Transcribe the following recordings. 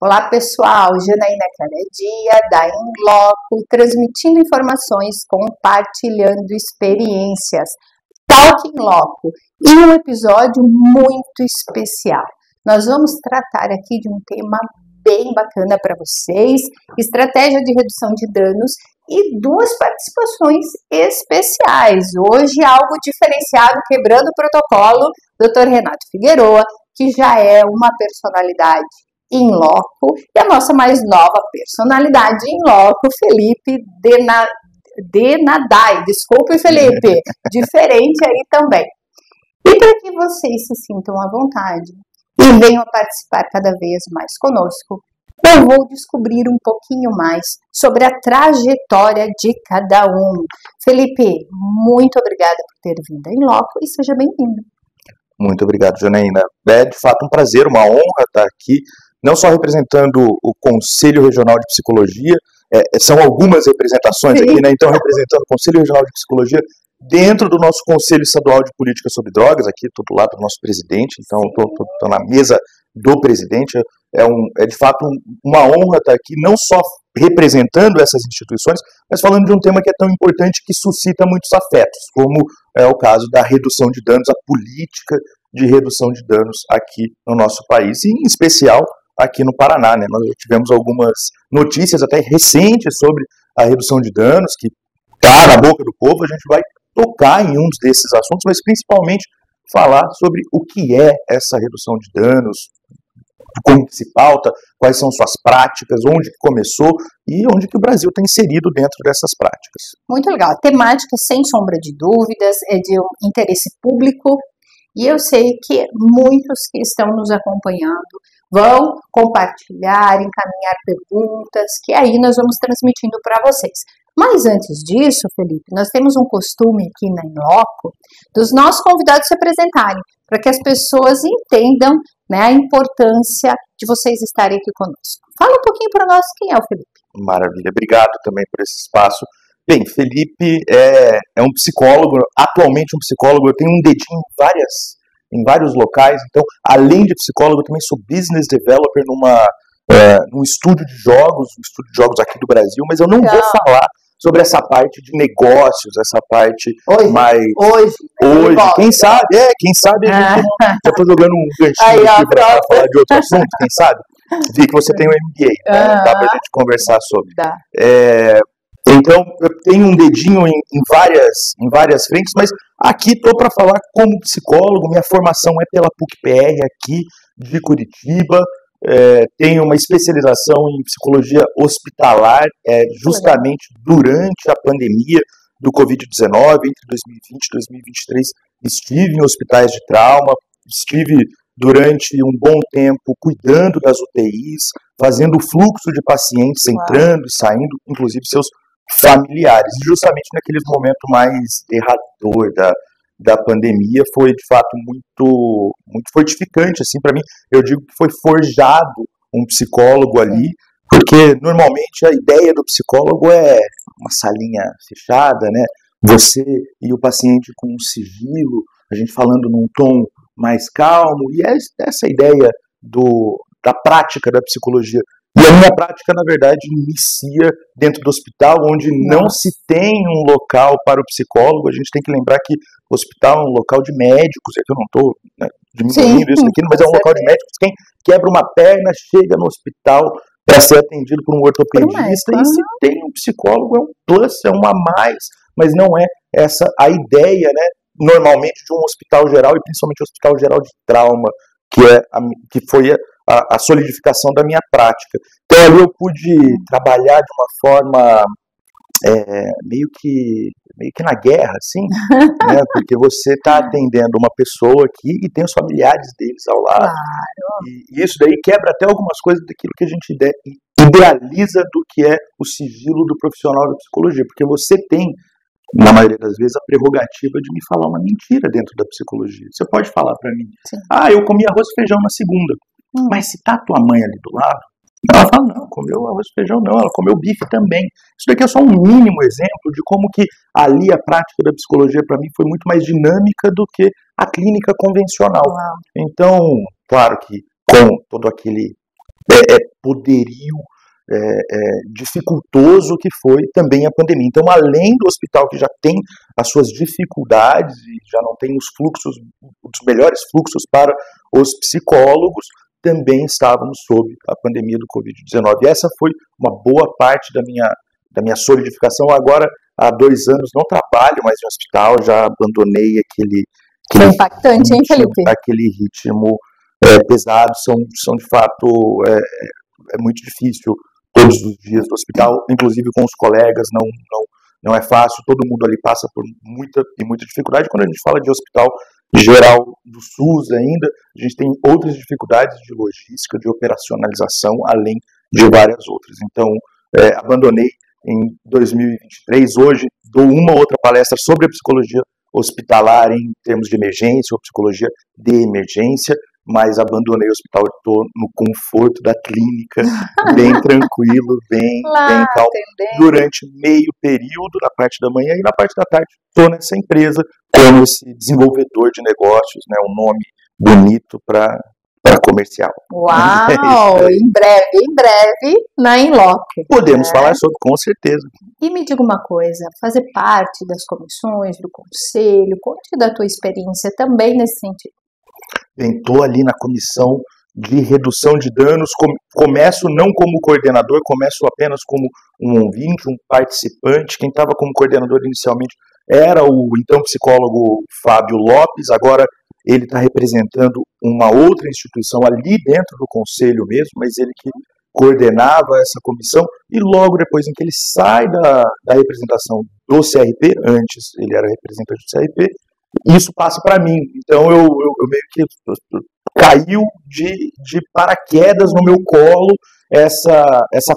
Olá pessoal, Janaína Canadia, da Inloco, transmitindo informações, compartilhando experiências. Talk Inloco, e um episódio muito especial. Nós vamos tratar aqui de um tema bem bacana para vocês, estratégia de redução de danos e duas participações especiais. Hoje algo diferenciado, quebrando o protocolo, Dr. Renato Figueroa, que já é uma personalidade Inloco, e a nossa mais nova personalidade Inloco, Felipe Denadai. Desculpe, Felipe, diferente aí também. E para que vocês se sintam à vontade e venham a participar cada vez mais conosco, eu vou descobrir um pouquinho mais sobre a trajetória de cada um. Felipe, muito obrigada por ter vindo a Inloco e seja bem-vindo. Muito obrigado, Janaína. É de fato um prazer, uma honra estar aqui, não só representando o Conselho Regional de Psicologia, são algumas representações aqui, né? Então, representando o Conselho Regional de Psicologia dentro do nosso Conselho Estadual de Política sobre Drogas, aqui estou do lado do nosso presidente, então estou na mesa do presidente. É de fato uma honra estar aqui, não só representando essas instituições, mas falando de um tema que é tão importante, que suscita muitos afetos, como é o caso da redução de danos, a política de redução de danos aqui no nosso país, e em especial aqui no Paraná, né? Nós já tivemos algumas notícias até recentes sobre a redução de danos, que está na boca do povo. A gente vai tocar em um desses assuntos, mas principalmente falar sobre o que é essa redução de danos, como que se pauta, quais são suas práticas, onde que começou e onde que o Brasil está inserido dentro dessas práticas. Muito legal. A temática, sem sombra de dúvidas, é de um interesse público, e eu sei que muitos que estão nos acompanhando vão compartilhar, encaminhar perguntas, que aí nós vamos transmitindo para vocês. Mas antes disso, Felipe, nós temos um costume aqui na Inloco dos nossos convidados se apresentarem, para que as pessoas entendam, né, a importância de vocês estarem aqui conosco. Fala um pouquinho para nós quem é o Felipe. Maravilha, obrigado também por esse espaço. Bem, Felipe é um psicólogo, atualmente um psicólogo. Eu tenho um dedinho em vários locais, então, além de psicólogo, eu também sou business developer num estúdio de jogos aqui do Brasil, mas eu não vou falar sobre essa parte de negócios, essa parte hoje, quem sabe a gente já estou jogando um ganchinho aqui para falar de outro assunto, quem sabe? Vi que você tem um MBA, né? Dá para a gente conversar sobre. Então, eu tenho um dedinho em várias frentes, mas aqui estou para falar como psicólogo. Minha formação é pela PUC-PR aqui de Curitiba. Tenho uma especialização em psicologia hospitalar, justamente durante a pandemia do Covid-19, entre 2020 e 2023, estive em hospitais de trauma, estive durante um bom tempo cuidando das UTIs, fazendo o fluxo de pacientes entrando e saindo, inclusive seus familiares. E justamente naquele momento mais derrador da pandemia, foi de fato muito fortificante assim para mim. Eu digo que foi forjado um psicólogo ali, porque normalmente a ideia do psicólogo é uma salinha fechada, né? Você e o paciente com um sigilo, a gente falando num tom mais calmo, e é essa ideia da prática da psicologia. E a minha prática, na verdade, inicia dentro do hospital, onde não se tem um local para o psicólogo. A gente tem que lembrar que o hospital é um local de médicos, eu não estou diminuindo isso aqui, mas é um local de médicos. Quem quebra uma perna chega no hospital para ser atendido por um ortopedista, e se tem um psicólogo é um plus, é um a mais, mas não é essa a ideia, né, normalmente de um hospital geral, e principalmente um hospital geral de trauma, que foi a solidificação da minha prática. Então ali eu pude trabalhar de uma forma meio que na guerra, assim, né? Porque você está atendendo uma pessoa aqui e tem os familiares deles ao lado. Claro. E isso daí quebra até algumas coisas daquilo que a gente idealiza do que é o sigilo do profissional da psicologia, porque você tem, na maioria das vezes, a prerrogativa de me falar uma mentira dentro da psicologia. Você pode falar para mim, eu comi arroz e feijão na segunda, mas se tá a tua mãe ali do lado, ela fala, não, comeu arroz e feijão não, ela comeu bife também. Isso daqui é só um mínimo exemplo de como que ali a prática da psicologia para mim foi muito mais dinâmica do que a clínica convencional. Então, claro que com todo aquele poderio dificultoso que foi também a pandemia. Então, além do hospital que já tem as suas dificuldades e já não tem os melhores fluxos para os psicólogos, também estávamos sob a pandemia do Covid-19. E essa foi uma boa parte da minha solidificação. Agora, há 2 anos, não trabalho mais em hospital, já abandonei aquele foi impactante, hein, Felipe? Aquele ritmo pesado, são de fato, é muito difícil todos os dias no hospital, inclusive com os colegas, não é fácil, todo mundo ali passa por muita dificuldade. Quando a gente fala de hospital geral do SUS ainda, a gente tem outras dificuldades de logística, de operacionalização, além de várias outras. Então, abandonei em 2023, hoje dou uma outra palestra sobre a psicologia hospitalar em termos de emergência ou psicologia de emergência, mas abandonei o hospital, estou no conforto da clínica, bem tranquilo, bem calmo, durante meio período, na parte da manhã, e na parte da tarde estou nessa empresa como esse desenvolvedor de negócios, né, um nome bonito para comercial. Uau! Em breve, na Inloco. Podemos falar sobre, com certeza. E me diga uma coisa, fazer parte das comissões, do conselho, conte da tua experiência também nesse sentido. Estou ali na comissão de redução de danos, começo não como coordenador, começo apenas como um ouvinte, um participante. Quem estava como coordenador inicialmente era o então psicólogo Fábio Lopes, agora ele está representando uma outra instituição ali dentro do conselho mesmo, mas ele que coordenava essa comissão, e logo depois em que ele sai da representação do CRP, antes ele era representante do CRP, isso passa para mim. Então eu meio que caiu de paraquedas no meu colo essa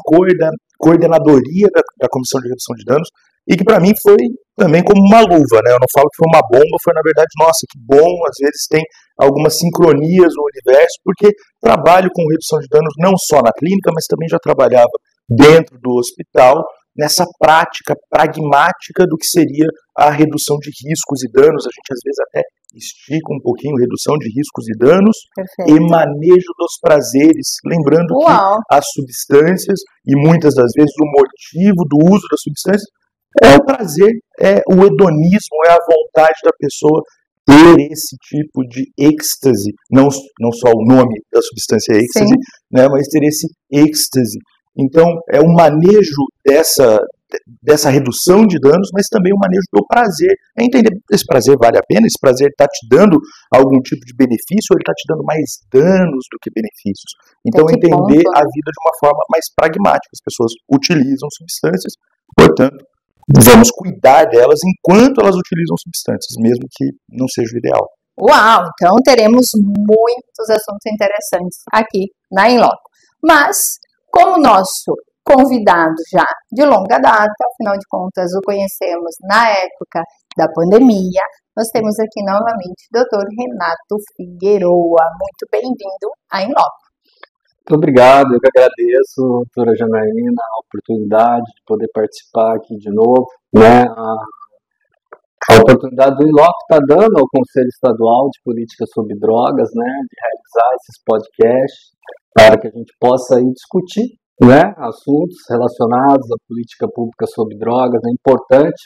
coordenadoria da Comissão de Redução de Danos, e que para mim foi também como uma luva, né? Eu não falo que foi uma bomba, foi na verdade, nossa, que bom, às vezes tem algumas sincronias no universo, porque trabalho com redução de danos não só na clínica, mas também já trabalhava dentro do hospital, nessa prática pragmática do que seria a redução de riscos e danos. A gente às vezes até estica um pouquinho redução de riscos e danos. Perfeito. E manejo dos prazeres, lembrando que as substâncias, e muitas das vezes o motivo do uso das substâncias, é o prazer, é o hedonismo, é a vontade da pessoa ter esse tipo de êxtase, não só o nome da substância é êxtase, né, mas ter esse êxtase. Então, é um manejo dessa redução de danos, mas também o manejo do prazer. É entender, esse prazer vale a pena? Esse prazer está te dando algum tipo de benefício ou ele está te dando mais danos do que benefícios? Então, entender a vida de uma forma mais pragmática. As pessoas utilizam substâncias, portanto, vamos cuidar delas enquanto elas utilizam substâncias, mesmo que não seja o ideal. Uau! Então, teremos muitos assuntos interessantes aqui na Inloco. Mas, como nosso convidado já de longa data, afinal de contas o conhecemos na época da pandemia, nós temos aqui novamente o Dr. Renato Figueroa. Muito bem-vindo à Inloco. Muito obrigado, eu que agradeço, doutora Janaína, a oportunidade de poder participar aqui de novo, né? A oportunidade do Inloco está dando ao Conselho Estadual de Política sobre Drogas, né, de realizar esses podcasts para que a gente possa aí discutir, né, assuntos relacionados à política pública sobre drogas. É importante,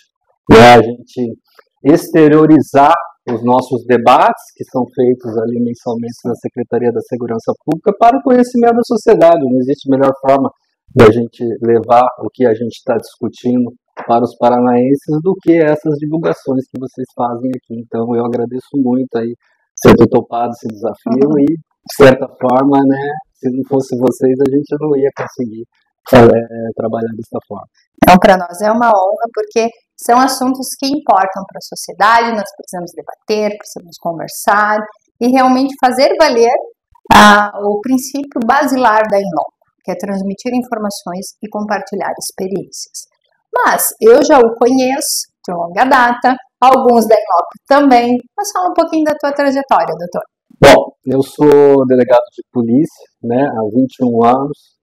né, a gente exteriorizar os nossos debates, que são feitos ali mensalmente na Secretaria da Segurança Pública, para o conhecimento da sociedade. Não existe melhor forma da gente levar o que a gente está discutindo para os paranaenses do que essas divulgações que vocês fazem aqui. Então, eu agradeço muito aí por ter topado esse desafio e, de certa forma, né, se não fosse vocês, a gente não ia conseguir trabalhar dessa forma. Então, para nós é uma honra, porque são assuntos que importam para a sociedade, nós precisamos debater, precisamos conversar e realmente fazer valer o princípio basilar da Inloco, que é transmitir informações e compartilhar experiências. Mas eu já o conheço de longa data, alguns da Inloco também, mas fala um pouquinho da tua trajetória, doutor. Bom, eu sou delegado de polícia, né, há 21 anos.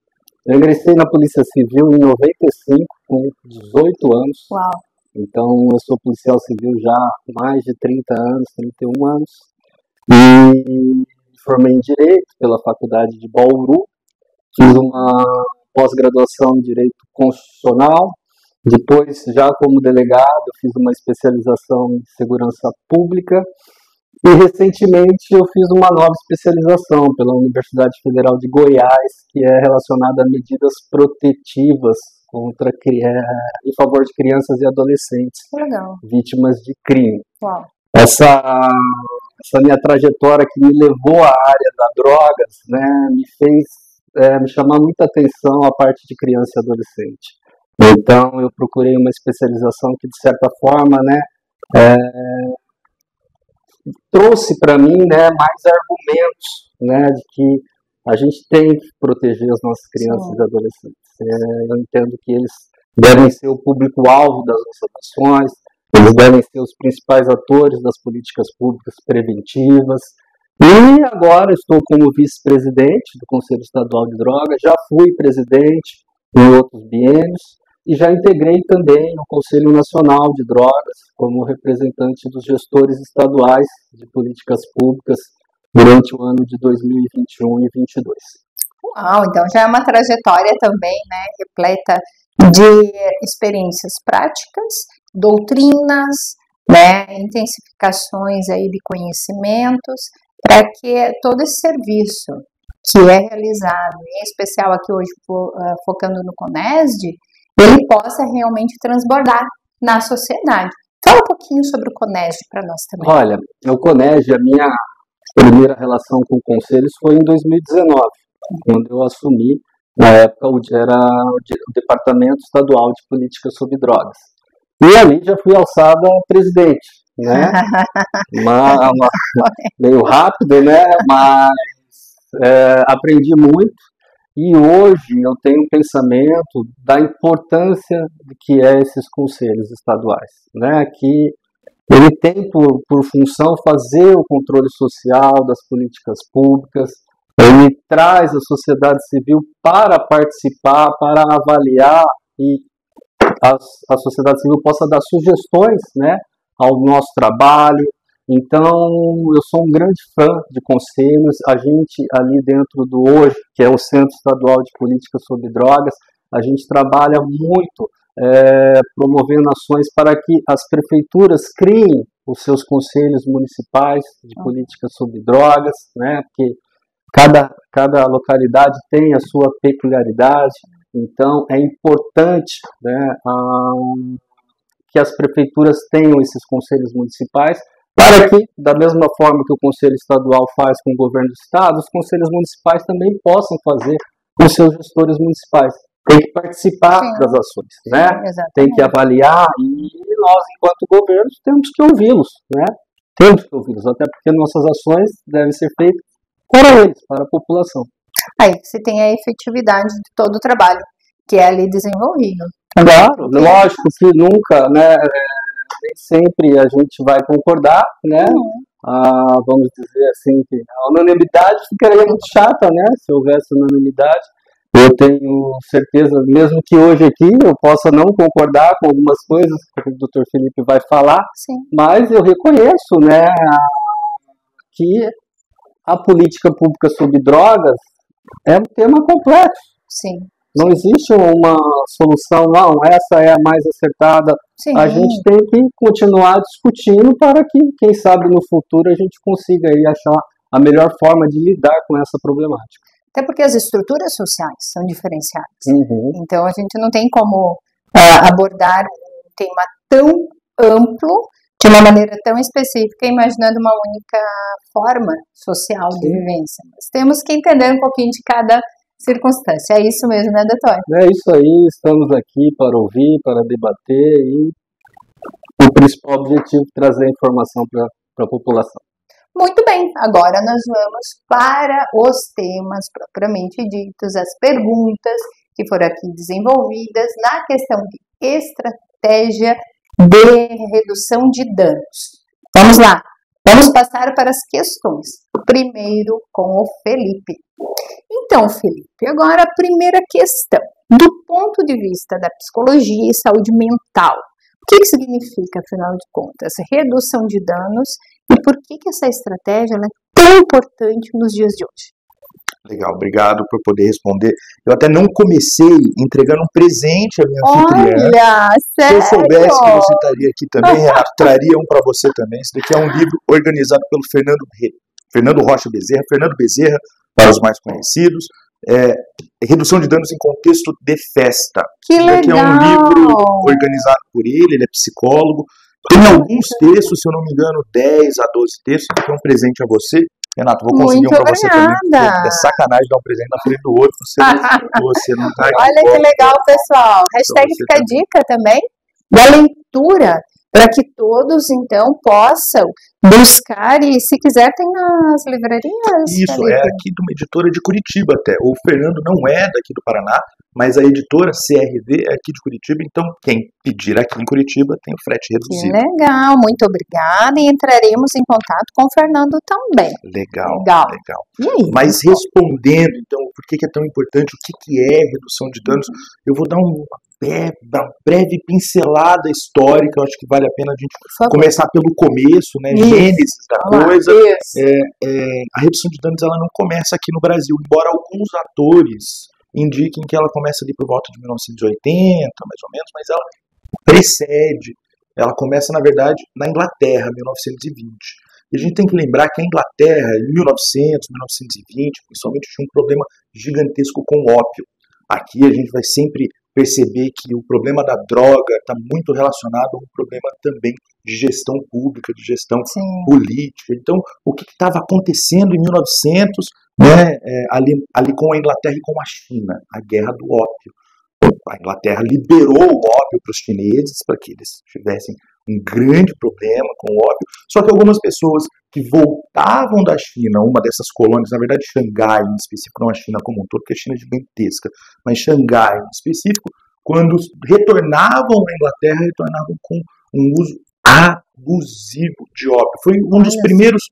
Eu ingressei na Polícia Civil em 95, com 18 anos. Uau. Então, eu sou policial civil já há mais de 30 anos, 31 anos. E formei em Direito pela Faculdade de Bauru. fiz uma pós-graduação em Direito Constitucional, depois, já como delegado, fiz uma especialização em Segurança Pública e, recentemente, eu fiz uma nova especialização pela Universidade Federal de Goiás, que é relacionada a medidas protetivas em favor de crianças e adolescentes vítimas de crime. Uau. Essa minha trajetória que me levou à área da drogas, né, me fez me chamar muita atenção a parte de criança e adolescente. Então, eu procurei uma especialização que, de certa forma, né, trouxe para mim, né, mais argumentos, né, de que a gente tem que proteger as nossas crianças e adolescentes. Eu entendo que eles devem ser o público-alvo das nossas ações, eles devem ser os principais atores das políticas públicas preventivas. E agora estou como vice-presidente do Conselho Estadual de Drogas, já fui presidente em outros biênios e já integrei também o Conselho Nacional de Drogas como representante dos gestores estaduais de políticas públicas durante o ano de 2021 e 2022. Uau, então já é uma trajetória também, né, repleta de experiências práticas, doutrinas, né, intensificações aí de conhecimentos, para que todo esse serviço que é realizado, em especial aqui hoje focando no CONESD, ele possa realmente transbordar na sociedade. Fala um pouquinho sobre o CONESD para nós também. Olha, o CONESD, a minha primeira relação com conselhos foi em 2019, quando eu assumi, na época era o Departamento Estadual de Política sobre Drogas. E ali já fui alçada a presidente, né? Meio rápido, né? Mas aprendi muito. E hoje eu tenho um pensamento da importância que esses conselhos estaduais, né? Que ele tem por função fazer o controle social das políticas públicas, ele traz a sociedade civil para participar, para avaliar e a sociedade civil possa dar sugestões, né, ao nosso trabalho. Então, eu sou um grande fã de conselhos. A gente, ali dentro do hoje, que é o Centro Estadual de Política sobre Drogas, a gente trabalha muito promovendo ações para que as prefeituras criem os seus conselhos municipais de política sobre drogas, né, porque cada localidade tem a sua peculiaridade. Então, é importante, né, que as prefeituras tenham esses conselhos municipais, para que, da mesma forma que o Conselho Estadual faz com o governo do Estado, os conselhos municipais também possam fazer com seus gestores municipais. Tem que participar das ações, né? Tem que avaliar, e nós, enquanto governo, temos que ouvi-los, né? Temos que ouvi-los, até porque nossas ações devem ser feitas para eles, para a população. Aí você tem a efetividade de todo o trabalho que é ali desenvolvido. Claro, lógico que nunca, né, nem sempre a gente vai concordar, né, vamos dizer assim, que a unanimidade ficaria muito chata, né, se houvesse unanimidade. Eu tenho certeza, mesmo que hoje aqui eu possa não concordar com algumas coisas que o Dr. Felipe vai falar, mas eu reconheço, né, que a política pública sobre drogas é um tema complexo. Sim. Não existe uma solução, não, essa é a mais acertada. Sim. A gente tem que continuar discutindo para que, quem sabe, no futuro a gente consiga aí achar a melhor forma de lidar com essa problemática. Até porque as estruturas sociais são diferenciadas. Então, a gente não tem como abordar um tema tão amplo, de uma maneira tão específica, imaginando uma única forma social de vivência. Mas temos que entender um pouquinho de cada circunstância. É isso mesmo, né, doutor? É isso aí, estamos aqui para ouvir, para debater e o principal objetivo é trazer informação para a população. Muito bem, agora nós vamos para os temas propriamente ditos, as perguntas que foram aqui desenvolvidas na questão de estratégia de redução de danos. Vamos lá, vamos passar para as questões. Primeiro com o Felipe. Então, Felipe, agora a primeira questão. Do ponto de vista da psicologia e saúde mental, o que significa, afinal de contas, redução de danos e por que essa estratégia é tão importante nos dias de hoje? Legal, obrigado por poder responder. Eu até não comecei entregando um presente à minha anfitriã. Olha, sério? Se eu soubesse que você estaria aqui também, Renato, traria um para você também. Esse daqui é um livro organizado pelo Fernando Rocha Bezerra, Fernando Bezerra, para os mais conhecidos. Redução de danos em contexto de festa. Que legal! Esse aqui é um livro organizado por ele é psicólogo. Tem alguns textos, se eu não me engano, 10 a 12 textos. Aqui é um presente a você. Renato, vou conseguir um para você também. É sacanagem dar um presente na frente do outro. Você não tá aqui. Olha que legal, pessoal. Hashtag fica a dica também da leitura, para que todos, então, possam buscar e, se quiser, tem nas livrarias. Isso, é aqui de uma editora de Curitiba até. O Fernando não é daqui do Paraná, mas a editora CRV é aqui de Curitiba, então quem pedir aqui em Curitiba tem o frete reduzido. Que legal, muito obrigada, e entraremos em contato com o Fernando também. Legal. E aí, mas respondendo, então, por que é tão importante, o que é redução de danos, eu vou dar uma breve pincelada histórica. Eu acho que vale a pena a gente começar pelo começo, né? Gênesis da coisa. A redução de danos ela não começa aqui no Brasil, embora alguns atores indiquem que ela começa ali por volta de 1980, mais ou menos, mas ela precede, ela começa, na verdade, na Inglaterra, 1920. E a gente tem que lembrar que a Inglaterra, em 1900, 1920, principalmente, tinha um problema gigantesco com o ópio. Aqui a gente vai sempre perceber que o problema da droga está muito relacionado a um problema também de gestão pública, de gestão política. Então, o que estava acontecendo em 1900, né, ali com a Inglaterra e com a China, a guerra do ópio. A Inglaterra liberou o ópio para os chineses, para que eles tivessem um grande problema com o ópio. Só que algumas pessoas que voltavam da China, uma dessas colônias, na verdade Xangai em específico, não a China como um todo, porque a China é gigantesca, mas Xangai em específico, quando retornavam à Inglaterra, retornavam com um uso abusivo de ópio. Foi um dos primeiros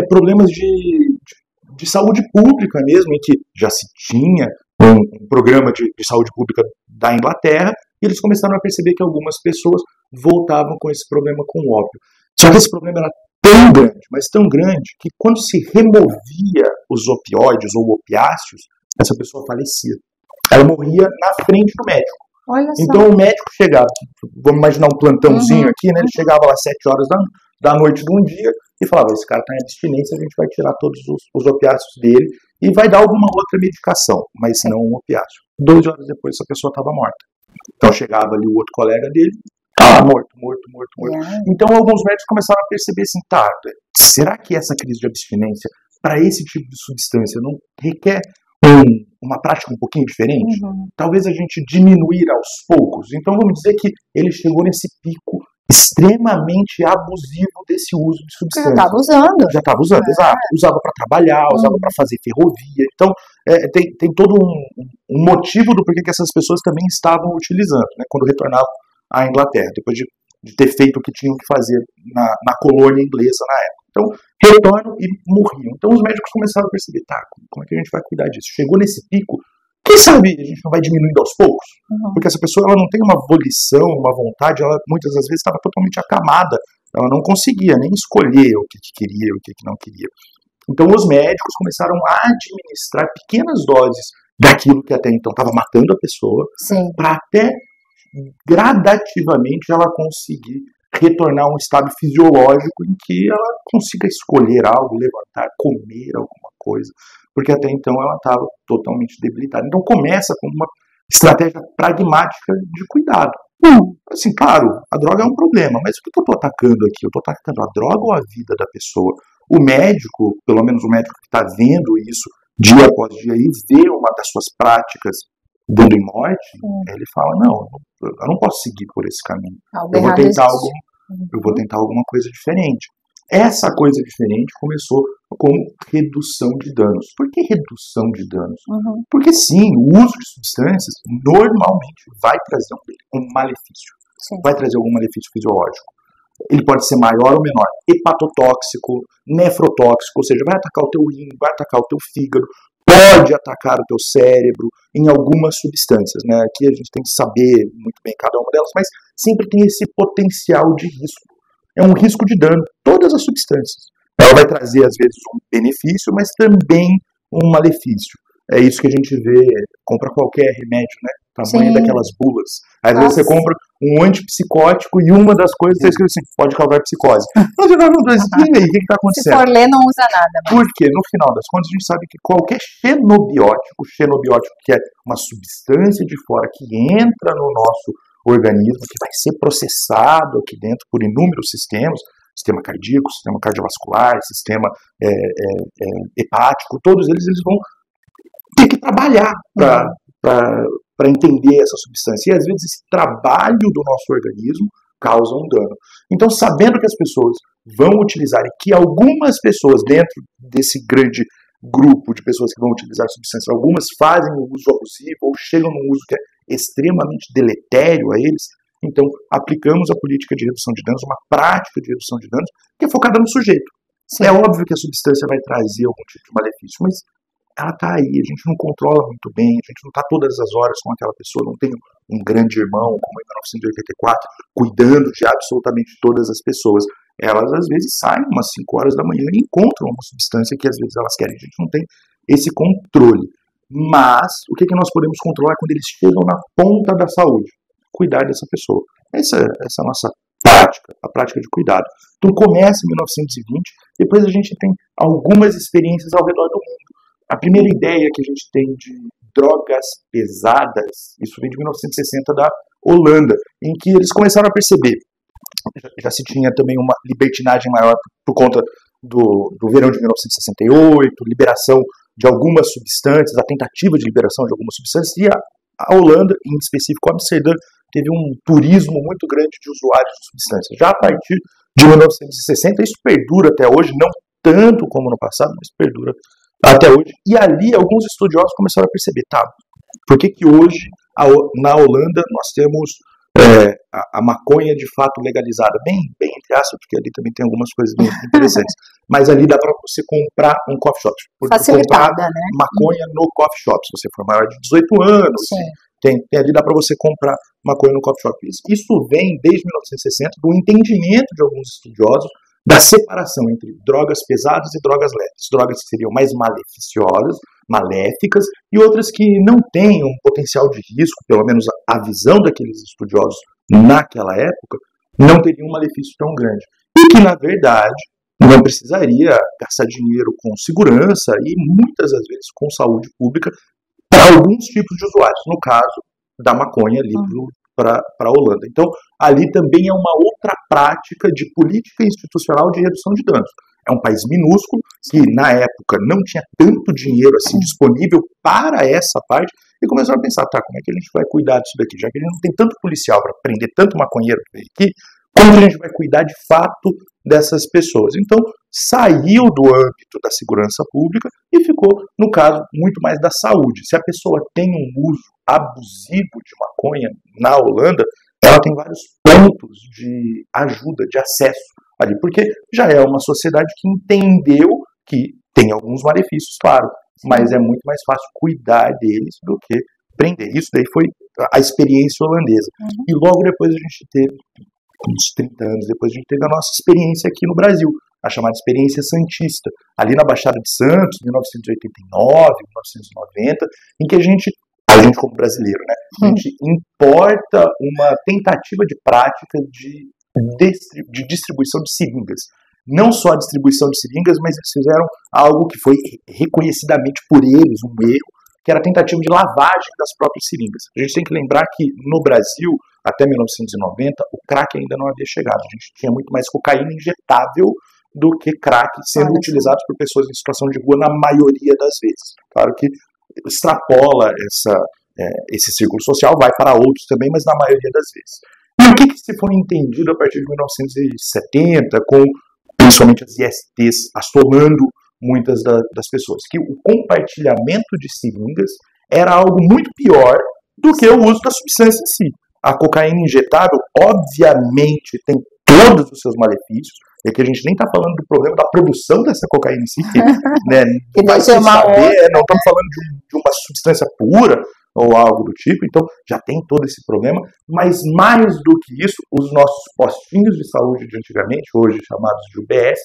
problemas de saúde pública mesmo, em que já se tinha um programa de saúde pública da Inglaterra, e eles começaram a perceber que algumas pessoas voltavam com esse problema com o ópio. Só que esse problema era tão grande, mas tão grande, que quando se removia os opioides ou opiáceos, essa pessoa falecia. Ela morria na frente do médico. Então o médico chegava, vamos imaginar um plantãozinho aqui, né? Ele chegava lá às 7 horas da noite de um dia e falava, esse cara está em abstinência, a gente vai tirar todos os opiáceos dele e vai dar alguma outra medicação, mas não um opiáceo. 2 horas depois essa pessoa estava morta. Então chegava ali o outro colega dele, morto. Então alguns médicos começaram a perceber assim, será que essa crise de abstinência para esse tipo de substância não requer uma prática um pouquinho diferente? Talvez a gente diminuir aos poucos. Então vamos dizer que ele chegou nesse pico extremamente abusivo desse uso de substâncias. Já estava usando, exato. Usava para trabalhar, usava para fazer ferrovia. Então tem todo um motivo do porquê que essas pessoas também estavam utilizando, né, quando retornavam à Inglaterra, depois de ter feito o que tinham que fazer na colônia inglesa na época. Então, retornam e morriam. Então, os médicos começaram a perceber, como é que a gente vai cuidar disso? Chegou nesse pico, quem sabe a gente não vai diminuindo aos poucos? Porque essa pessoa ela não tem uma volição, uma vontade, ela muitas das vezes estava totalmente acamada, ela não conseguia nem escolher o que queria e o que não queria. Então, os médicos começaram a administrar pequenas doses daquilo que até então estava matando a pessoa, para até gradativamente ela conseguir retornar a um estado fisiológico em que ela consiga escolher algo, levantar, comer alguma coisa, porque até então ela estava totalmente debilitada. Então começa com uma estratégia pragmática de cuidado. Assim, claro, a droga é um problema, mas o que eu estou atacando aqui? Eu estou atacando a droga ou a vida da pessoa? O médico, pelo menos o médico que está vendo isso dia após dia e vê uma das suas práticas dando em morte, ele fala, não, eu não posso seguir por esse caminho. Eu vou tentar alguma coisa diferente. Essa coisa diferente começou como redução de danos. Por que redução de danos? Porque sim, o uso de substâncias normalmente vai trazer um malefício. Vai trazer algum malefício fisiológico. Ele pode ser maior ou menor. Hepatotóxico, nefrotóxico, ou seja, vai atacar o teu rim, vai atacar o teu fígado, pode atacar o teu cérebro em algumas substâncias, né? Aqui a gente tem que saber muito bem cada uma delas, mas sempre tem esse potencial de risco. É um risco de dano, todas as substâncias. Ela vai trazer, às vezes, um benefício, mas também um malefício. é isso que a gente vê, compra qualquer remédio, né? Tamanho daquelas bulas. Às vezes você compra um antipsicótico e uma das coisas está escrito assim, pode causar psicose. Mas você vai no dois, e aí, o que está acontecendo? Se for ler, não usa nada. Mas... Porque, no final das contas, a gente sabe que qualquer xenobiótico, que é uma substância de fora que entra no nosso organismo, que vai ser processado aqui dentro por inúmeros sistemas, sistema cardíaco, sistema cardiovascular, sistema hepático, todos eles vão ter que trabalhar para entender essa substância. E às vezes esse trabalho do nosso organismo causa um dano. Então, sabendo que as pessoas vão utilizar e que algumas pessoas dentro desse grande grupo de pessoas que vão utilizar a substância, algumas fazem o uso abusivo ou chegam num uso que é extremamente deletério a eles, então aplicamos a política de redução de danos, uma prática de redução de danos que é focada no sujeito. Sim. É óbvio que a substância vai trazer algum tipo de malefício, mas ela está aí, a gente não controla muito bem, a gente não está todas as horas com aquela pessoa, não tem um grande irmão, como em 1984, cuidando de absolutamente todas as pessoas. Elas, às vezes, saem umas 5 horas da manhã e encontram uma substância que, às vezes, elas querem. A gente não tem esse controle. Mas, o que nós podemos controlar quando eles chegam na ponta da saúde? Cuidar dessa pessoa. Essa é a nossa prática, a prática de cuidado. Então, começa em 1920, depois a gente tem algumas experiências ao redor do mundo. A primeira ideia que a gente tem de drogas pesadas, isso vem de 1960 da Holanda, em que eles começaram a perceber, já se tinha também uma libertinagem maior por conta do verão de 1968, liberação de algumas substâncias, a tentativa de liberação de algumas substâncias, e a Holanda, em específico Amsterdã, teve um turismo muito grande de usuários de substâncias. Já a partir de 1960, isso perdura até hoje, não tanto como no passado, mas perdura até hoje. E ali alguns estudiosos começaram a perceber, por que hoje na Holanda nós temos a maconha de fato legalizada, bem entre aspas, porque ali também tem algumas coisas bem interessantes, mas ali dá para você comprar um coffee shop, facilitada, comprar né? Maconha no coffee shop, se você for maior de 18 anos, tem ali dá para você comprar maconha no coffee shop. Isso vem desde 1960 do entendimento de alguns estudiosos da separação entre drogas pesadas e drogas leves. Drogas que seriam mais maleficiosas, maléficas, e outras que não têm um potencial de risco, pelo menos a visão daqueles estudiosos naquela época, não teria um malefício tão grande. E que, na verdade, não precisaria gastar dinheiro com segurança e, muitas das vezes, com saúde pública para alguns tipos de usuários. No caso da maconha ali para a Holanda. Então, ali também é uma outra prática de política institucional de redução de danos. É um país minúsculo, que na época não tinha tanto dinheiro assim disponível para essa parte, e começaram a pensar, como é que a gente vai cuidar disso daqui? Já que a gente não tem tanto policial para prender tanto maconheiro aqui, como a gente vai cuidar de fato dessas pessoas? Então, saiu do âmbito da segurança pública e ficou, no caso, muito mais da saúde. Se a pessoa tem um uso abusivo de maconha na Holanda, ela tem vários pontos de ajuda, de acesso ali, porque já é uma sociedade que entendeu que tem alguns malefícios, claro, mas é muito mais fácil cuidar deles do que prender. Isso daí foi a experiência holandesa. E logo depois a gente teve, uns 30 anos depois, a gente teve a nossa experiência aqui no Brasil, a chamada experiência santista, ali na Baixada de Santos, 1989, 1990, em que a gente como brasileiro, né, a gente importa uma tentativa de prática de distribuição de seringas. Não só a distribuição de seringas, mas eles fizeram algo que foi reconhecidamente por eles um erro, que era a tentativa de lavagem das próprias seringas. A gente tem que lembrar que no Brasil, até 1990, o crack ainda não havia chegado. A gente tinha muito mais cocaína injetável do que crack sendo utilizado por pessoas em situação de rua na maioria das vezes. Claro que extrapola esse círculo social, vai para outros também, mas na maioria das vezes. E o que se foi entendido a partir de 1970, com principalmente as ISTs assolando muitas das pessoas? Que o compartilhamento de seringas era algo muito pior do que o uso da substância em si. A cocaína injetável, obviamente, tem todos os seus malefícios, e aqui a gente nem está falando do problema da produção dessa cocaína em si, né? Vai se saber, não estamos falando de uma substância pura ou algo do tipo, então já tem todo esse problema, mas mais do que isso, os nossos postinhos de saúde de antigamente, hoje chamados de UBS,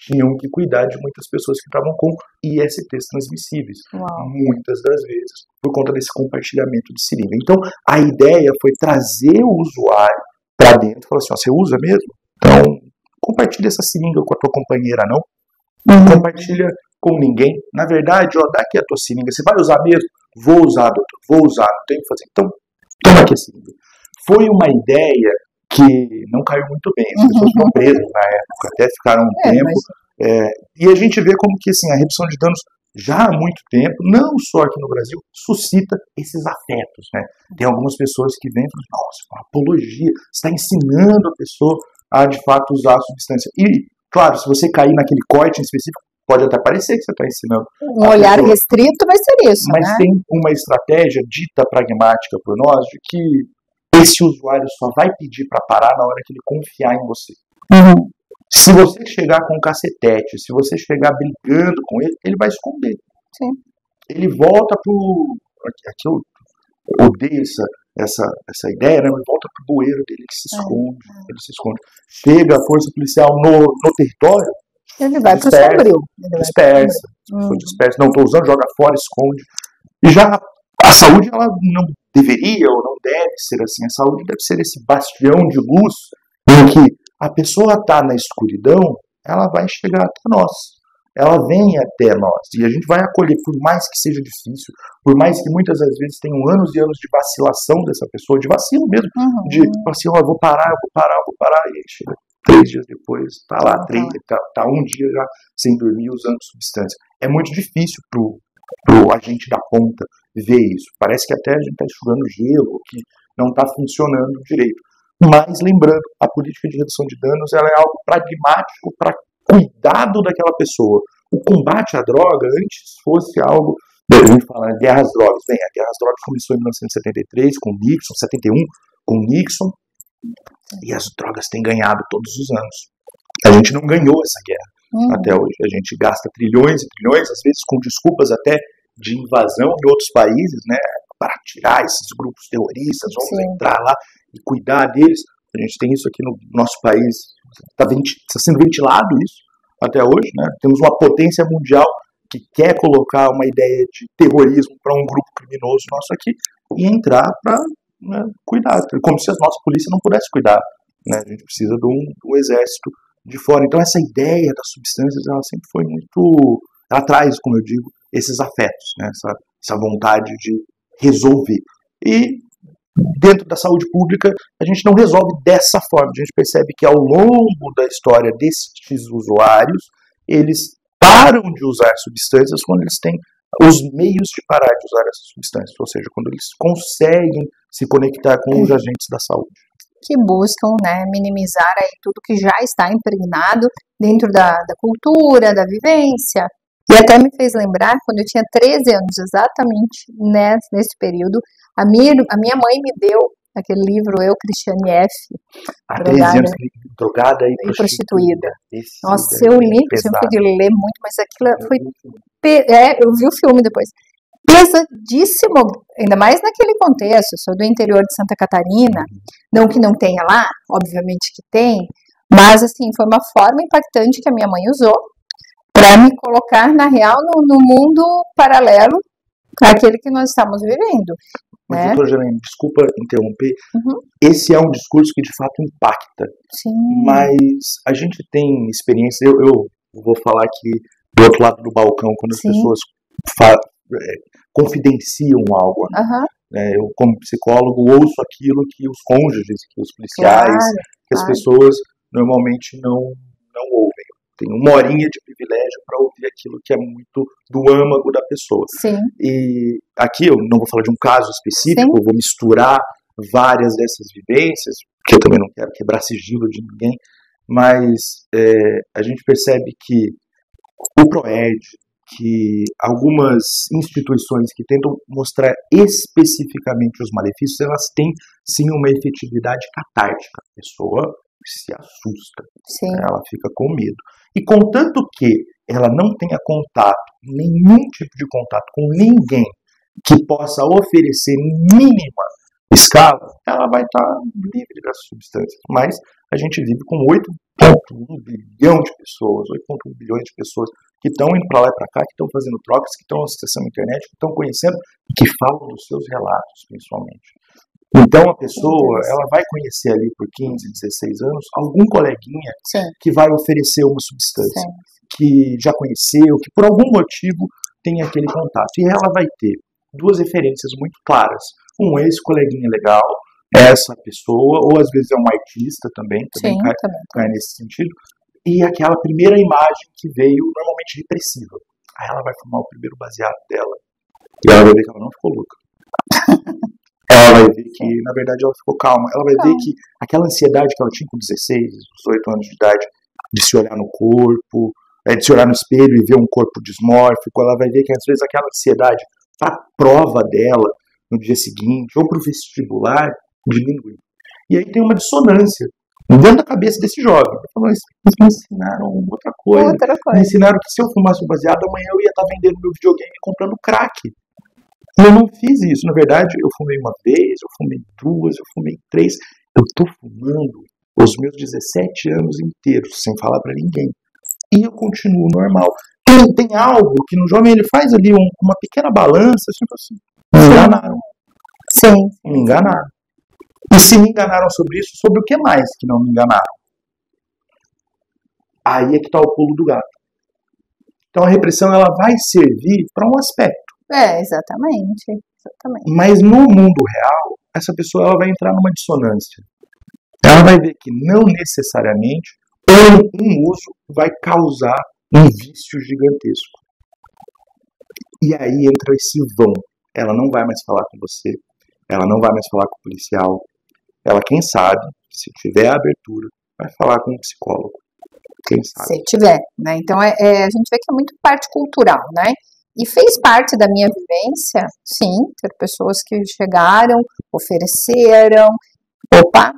tinham que cuidar de muitas pessoas que estavam com ISTs transmissíveis. Muitas das vezes por conta desse compartilhamento de seringa. Então, a ideia foi trazer o usuário para dentro e falar assim, você usa mesmo? Então, compartilha essa seringa com a tua companheira, não? Compartilha com ninguém. Na verdade, dá aqui a tua seringa. Você vai usar mesmo? Vou usar, doutor. Vou usar. Não tenho que fazer. Então, toma aqui a seringa. Foi uma ideia que não caiu muito bem. As pessoas foram presas na época. Até ficaram um tempo. E a gente vê como que assim, a redução de danos já há muito tempo, não só aqui no Brasil, suscita esses afetos, né? Tem algumas pessoas que vêm e falam, nossa, uma apologia, você está ensinando a pessoa a, de fato, usar a substância. E, claro, se você cair naquele corte em específico, pode até parecer que você está ensinando. Um olhar pessoa, restrito vai ser isso, mas né? Tem uma estratégia dita pragmática por nós de que esse usuário só vai pedir para parar na hora que ele confiar em você. Se você chegar com um cacetete, se você chegar brigando com ele, ele vai esconder. Sim. Ele volta pro... Aqui eu odeio essa ideia, né? Ele volta pro bueiro dele, ele se esconde. Chega a força policial no território, ele vai pro sombrio. Dispersa. Não estou usando, joga fora, esconde. E já a saúde, ela não deveria ou não deve ser assim. A saúde deve ser esse bastião de luz em que a pessoa está na escuridão, ela vai chegar até nós. Ela vem até nós. E a gente vai acolher, por mais que seja difícil, por mais que muitas das vezes tenham anos e anos de vacilação dessa pessoa, de vacilo mesmo, de assim, eu vou parar, e aí chega 3 dias depois, está lá, tá um dia já sem dormir, usando substância. É muito difícil pro agente da ponta ver isso. Parece que até a gente está enxugando gelo, que não está funcionando direito. Mas, lembrando, a política de redução de danos ela é algo pragmático para cuidado daquela pessoa. O combate à droga antes fosse algo... A gente fala guerra às drogas. Bem, a guerra às drogas começou em 1973 com Nixon, 71 com Nixon, e as drogas têm ganhado todos os anos. A gente não ganhou essa guerra até hoje. A gente gasta trilhões e trilhões, às vezes com desculpas até de invasão em outros países, né, para tirar esses grupos terroristas, vamos entrar lá e cuidar deles. A gente tem isso aqui no nosso país, está sendo ventilado isso até hoje, né? Temos uma potência mundial que quer colocar uma ideia de terrorismo para um grupo criminoso nosso aqui e entrar para cuidar, como se a nossa polícia não pudesse cuidar, né? A gente precisa do exército de fora. Então essa ideia das substâncias, ela sempre foi muito... Ela traz, como eu digo, esses afetos, né? Essa vontade de resolver. E dentro da saúde pública, a gente não resolve dessa forma. A gente percebe que ao longo da história destes usuários, eles param de usar substâncias quando eles têm os meios de parar de usar essas substâncias, ou seja, quando eles conseguem se conectar com os agentes da saúde. Que buscam, né, minimizar aí tudo que já está impregnado dentro da cultura, da vivência. E até me fez lembrar, quando eu tinha 13 anos, exatamente nesse período, a minha mãe me deu aquele livro Eu, Cristiane F. Há 13 anos, drogada e prostituída. Nossa, eu li, eu sempre fui de ler muito, mas aquilo foi... eu vi o filme depois. Pesadíssimo, ainda mais naquele contexto. Eu sou do interior de Santa Catarina, não que não tenha lá, obviamente que tem, mas assim, foi uma forma impactante que a minha mãe usou para me colocar, na real, no mundo paralelo àquele que nós estamos vivendo. Mas, doutora Janaína, desculpa interromper, esse é um discurso que de fato impacta. Sim. Mas a gente tem experiência, eu vou falar aqui do outro lado do balcão, quando as pessoas confidenciam algo. Eu, como psicólogo, ouço aquilo que os cônjuges, que os policiais, que as pessoas normalmente não ouvem. Tem uma horinha de privilégio para ouvir aquilo que é muito do âmago da pessoa. Sim. E aqui eu não vou falar de um caso específico, eu vou misturar várias dessas vivências, porque eu também não quero quebrar sigilo de ninguém, mas a gente percebe que o PROERD, que algumas instituições que tentam mostrar especificamente os malefícios, elas têm sim uma efetividade catártica. A pessoa se assusta, ela fica com medo. E contanto que ela não tenha nenhum tipo de contato com ninguém que possa oferecer mínima escala, ela vai estar livre dessas substâncias. Mas a gente vive com 8,1 bilhão de pessoas, 8,1 bilhões de pessoas que estão indo para lá e para cá, que estão fazendo trocas, que estão acessando a internet, que estão conhecendo e que falam dos seus relatos, principalmente. Então a pessoa, ela vai conhecer ali por 15, 16 anos, algum coleguinha que vai oferecer uma substância, que já conheceu, que por algum motivo tem aquele contato. E ela vai ter duas referências muito claras. Um é esse coleguinha legal, essa pessoa, ou às vezes é um artista também cai nesse sentido. E aquela primeira imagem que veio normalmente repressiva. Aí ela vai fumar o primeiro baseado dela. E ela vai ver que ela não ficou louca. Ela vai ver que, na verdade, ela ficou calma. Ela vai ver que aquela ansiedade que ela tinha com 16, 18 anos de idade, de se olhar no corpo, de se olhar no espelho e ver um corpo dismórfico, ela vai ver que, às vezes, aquela ansiedade, a prova dela no dia seguinte, ou para o vestibular, diminui. E aí tem uma dissonância dentro da cabeça desse jovem. Eles me ensinaram outra coisa. Me ensinaram que se eu fumasse um baseado, amanhã eu ia estar vendendo meu videogame e comprando crack. Eu não fiz isso. Na verdade, eu fumei uma vez, eu fumei duas, eu fumei 3. Eu estou fumando os meus 17 anos inteiros, sem falar para ninguém. E eu continuo normal. Tem algo que no jovem ele faz ali uma pequena balança, tipo assim, me enganaram. Me enganaram. E se me enganaram sobre isso, sobre o que mais que não me enganaram? Aí é que está o pulo do gato. Então a repressão ela vai servir para um aspecto. Exatamente. Mas no mundo real, essa pessoa ela vai entrar numa dissonância. Ela vai ver que não necessariamente um uso vai causar um vício gigantesco. E aí entra esse vão. Ela não vai mais falar com você, ela não vai mais falar com o policial. Ela, quem sabe, se tiver a abertura, vai falar com um psicólogo. Quem sabe? Se tiver, né? Então a gente vê que é muito parte cultural, né? E fez parte da minha vivência, sim, ter pessoas que chegaram, ofereceram, opa,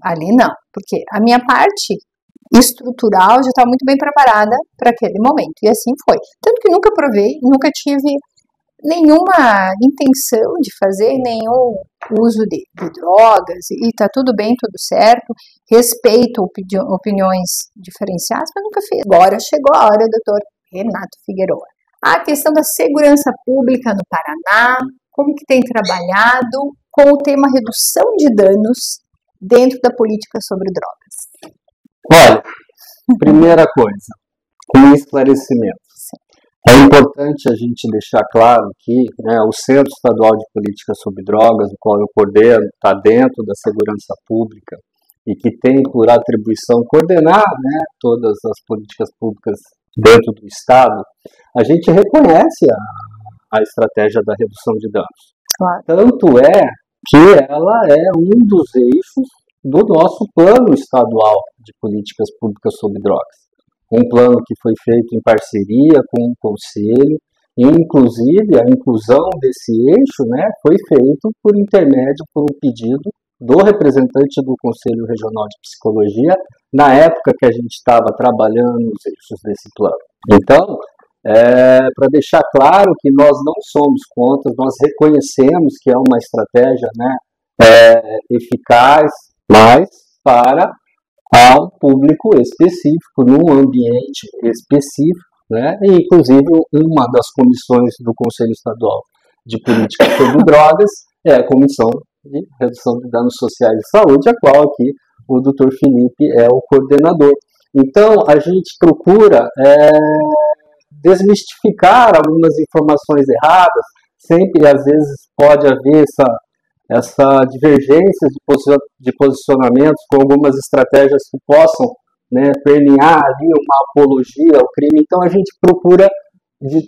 ali não, porque a minha parte estrutural já estava muito bem preparada para aquele momento, e assim foi. Tanto que nunca provei, nunca tive nenhuma intenção de fazer nenhum uso de drogas, e tá tudo bem, tudo certo, respeito opiniões diferenciadas, mas nunca fiz. Agora chegou a hora, doutor Renato Figueroa. A questão da segurança pública no Paraná, como que tem trabalhado com o tema redução de danos dentro da política sobre drogas? Olha, primeira coisa, um esclarecimento. É importante a gente deixar claro que o Centro Estadual de Política sobre Drogas, o qual eu coordeno, está dentro da segurança pública e que tem por atribuição coordenar todas as políticas públicas dentro do Estado. A gente reconhece a estratégia da redução de danos. Claro. Tanto é que ela é um dos eixos do nosso plano estadual de políticas públicas sobre drogas. Um plano que foi feito em parceria com o Conselho, e inclusive a inclusão desse eixo foi feito por intermédio, por um pedido do representante do Conselho Regional de Psicologia, na época que a gente estava trabalhando os eixos desse plano. Então, para deixar claro que nós não somos contra, nós reconhecemos que é uma estratégia eficaz, mas para um público específico, num ambiente específico, e inclusive uma das comissões do Conselho Estadual de Política sobre Drogas é a Comissão de Redução de Danos Sociais e Saúde, a qual aqui o Dr. Felipe é o coordenador. Então, a gente procura desmistificar algumas informações erradas, sempre, às vezes, pode haver essa divergência de posicionamentos com algumas estratégias que possam permear ali uma apologia ao crime. Então, a gente procura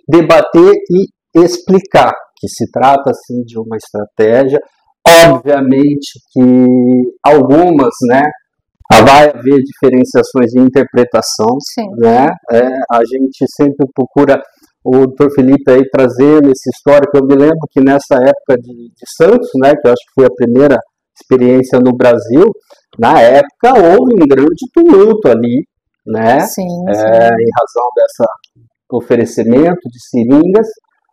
debater e explicar que se trata, sim, de uma estratégia. Obviamente que algumas, vai haver diferenciações de interpretação, a gente sempre procura, o Dr. Felipe aí trazendo esse histórico. Eu me lembro que nessa época de Santos, que eu acho que foi a primeira experiência no Brasil, na época houve um grande tumulto ali, em razão desse oferecimento de seringas,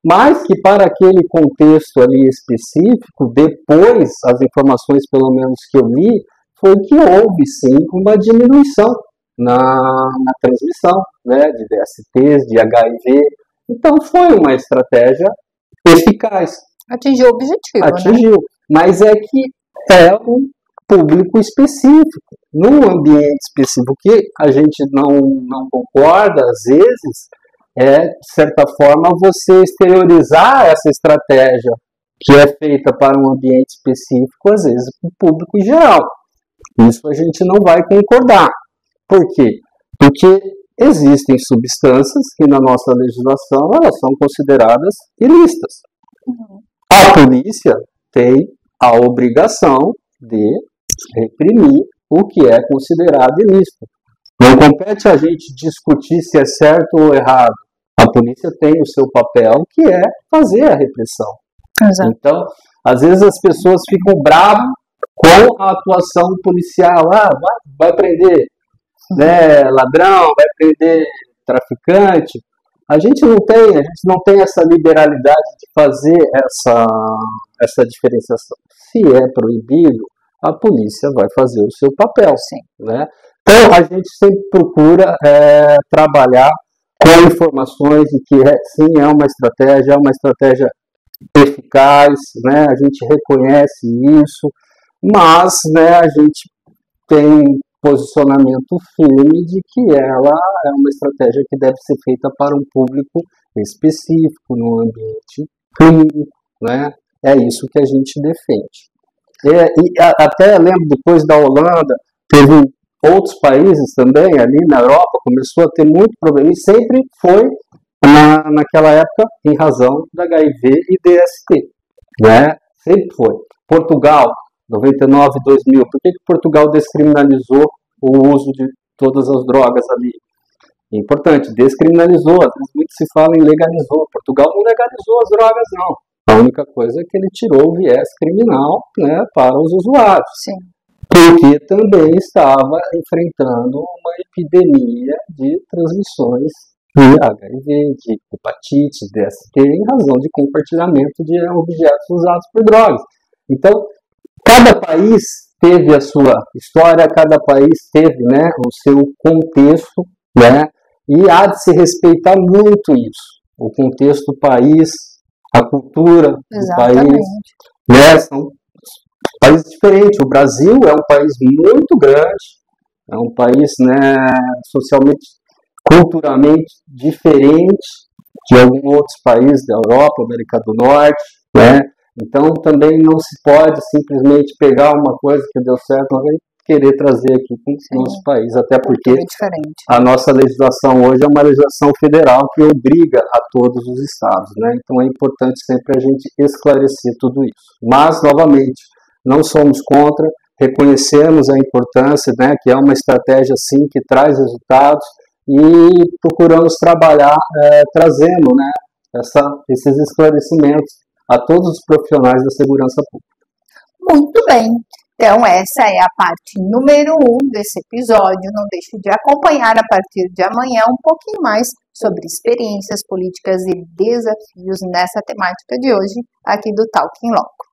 mas que para aquele contexto ali específico, depois, as informações pelo menos que eu li, foi que houve sim uma diminuição na transmissão, né, de DSTs, de HIV. Então foi uma estratégia eficaz. Atingiu o objetivo, Atingiu, né? Mas é que é um público específico, num ambiente específico que a gente não concorda, às vezes, de certa forma, você exteriorizar essa estratégia que é feita para um ambiente específico, às vezes, para o público em geral. Isso a gente não vai concordar. Por quê? Porque existem substâncias que na nossa legislação elas são consideradas ilícitas. A polícia tem a obrigação de reprimir o que é considerado ilícito. Não compete a gente discutir se é certo ou errado. A polícia tem o seu papel, que é fazer a repressão. Exato. Então, às vezes as pessoas ficam bravas com a atuação policial. Vai prender, né, ladrão, vai prender traficante. A gente não tem essa liberalidade de fazer essa diferenciação. Se é proibido, a polícia vai fazer o seu papel. Sim. Né? Então, a gente sempre procura trabalhar com informações de que sim, é uma estratégia eficaz, né? A gente reconhece isso, mas, né, a gente tem posicionamento firme de que ela é uma estratégia que deve ser feita para um público específico, no ambiente clínico, né? É isso que a gente defende. E até lembro, depois da Holanda, teve outros países também, ali na Europa, começou a ter muito problema, e sempre foi, naquela época, em razão da HIV e DST, né? Sempre foi. Portugal, 99, 2000, por que Portugal descriminalizou o uso de todas as drogas ali? É importante, descriminalizou, às vezes muito se fala em legalizou. Portugal não legalizou as drogas, não. A única coisa é que ele tirou o viés criminal, né, para os usuários. Sim. Porque também estava enfrentando uma epidemia de transmissões de HIV, de hepatite, DST, em razão de compartilhamento de objetos usados por drogas. Então, cada país teve a sua história, cada país teve, né, o seu contexto, né, e há de se respeitar muito isso. O contexto do país, a cultura do país, né, são países diferentes. O Brasil é um país muito grande, é um país, né, socialmente, culturalmente diferente de alguns outros países da Europa, América do Norte, né? Então também não se pode simplesmente pegar uma coisa que deu certo e querer trazer aqui para o nosso país, até porque a nossa legislação hoje é uma legislação federal que obriga a todos os estados, né? Então é importante sempre a gente esclarecer tudo isso. Mas, novamente, não somos contra, reconhecemos a importância, né, que é uma estratégia, sim, que traz resultados, e procuramos trabalhar trazendo, né, esses esclarecimentos a todos os profissionais da segurança pública. Muito bem. Então, essa é a parte número 1 desse episódio. Não deixe de acompanhar a partir de amanhã um pouquinho mais sobre experiências políticas e desafios nessa temática de hoje, aqui do Talking Loco.